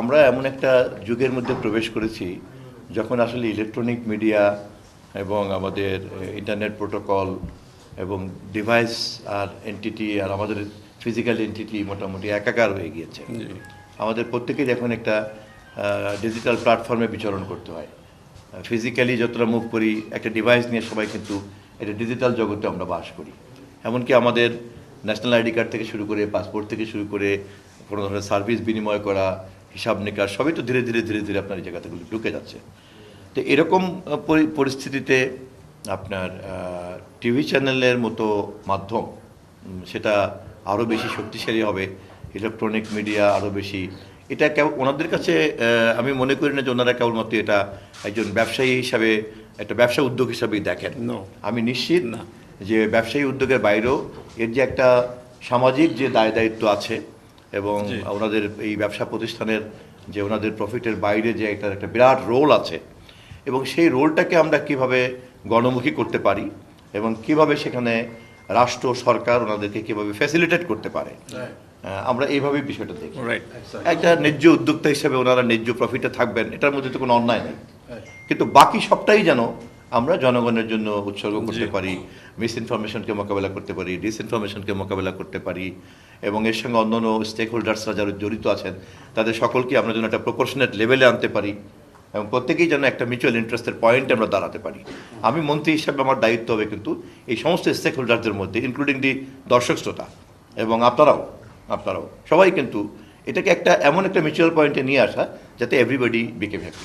আমরা এমন একটা যুগের মধ্যে প্রবেশ করেছি যখন আসলে ইলেকট্রনিক মিডিয়া এবং আমাদের ইন্টারনেট প্রোটোকল এবং ডিভাইস আর এন্টিটি আর আমাদের ফিজিক্যাল এন্টিটি মোটামুটি একাকার হয়ে গিয়েছে। আমাদের প্রত্যেকেই এখন একটা ডিজিটাল প্ল্যাটফর্মে বিচরণ করতে হয়। ফিজিক্যালি যতটা মুভ করি, একটা ডিভাইস নিয়ে সবাই কিন্তু এটা ডিজিটাল জগতে আমরা বাস করি। এমনকি আমাদের ন্যাশনাল আইডি কার্ড থেকে শুরু করে, পাসপোর্ট থেকে শুরু করে কোনো ধরনের সার্ভিস বিনিময় করা, হিসাব নিকাশ সবই তো ধীরে ধীরে ধীরে ধীরে আপনার এই জায়গাগুলো ঢুকে যাচ্ছে। তো এরকম পরিস্থিতিতে আপনার টিভি চ্যানেলের মতো মাধ্যম সেটা আরও বেশি শক্তিশালী হবে, ইলেকট্রনিক মিডিয়া আরও বেশি। এটা ওনাদের কাছে আমি মনে করি না যে ওনারা কেবলমাত্র এটা একজন ব্যবসায়ী হিসাবে, একটা ব্যবসা উদ্যোগ হিসাবেই দেখেন। আমি নিশ্চিত না যে ব্যবসায়ী উদ্যোগের বাইরেও এর যে একটা সামাজিক যে দায় দায়িত্ব আছে এবং ওনাদের এই ব্যবসা প্রতিষ্ঠানের যে ওনাদের প্রফিটের বাইরে যে একটা বিরাট রোল আছে, এবং সেই রোলটাকে আমরা কিভাবে গণমুখী করতে পারি এবং কিভাবে সেখানে রাষ্ট্র সরকার ওনাদেরকে কিভাবে ফ্যাসিলিটেট করতে পারে, আমরা এইভাবেই বিষয়টা দেখি। একটা ন্যায্য উদ্যোক্তা হিসেবে ওনারা ন্যায্য প্রফিটে থাকবেন, এটার মধ্যে তো কোনো অন্যায় নেই, কিন্তু বাকি সবটাই যেন আমরা জনগণের জন্য উৎসর্গ করতে পারি, মিস ইনফরমেশনকে মোকাবেলা করতে পারি, ডিসইনফরমেশনকে মোকাবেলা করতে পারি, এবং এর সঙ্গে অন্যান্য স্টেক হোল্ডার্সরা যারা জড়িত আছেন তাদের সকলকে আমরা যেন একটা প্রপোর্শনেট লেভেলে আনতে পারি এবং প্রত্যেকেই যেন একটা মিউচুয়াল ইন্টারেস্টের পয়েন্টে আমরা দাঁড়াতে পারি। আমি মন্ত্রী হিসাবে আমার দায়িত্ব হবে কিন্তু এই সমস্ত স্টেক হোল্ডারদের মধ্যে, ইনক্লুডিং দি দর্শক শ্রোতা এবং আপনারাও সবাই কিন্তু এটাকে একটা এমন একটা মিউচুয়াল পয়েন্টে নিয়ে আসা যাতে এভরিবডি বিকেম হ্যাপি।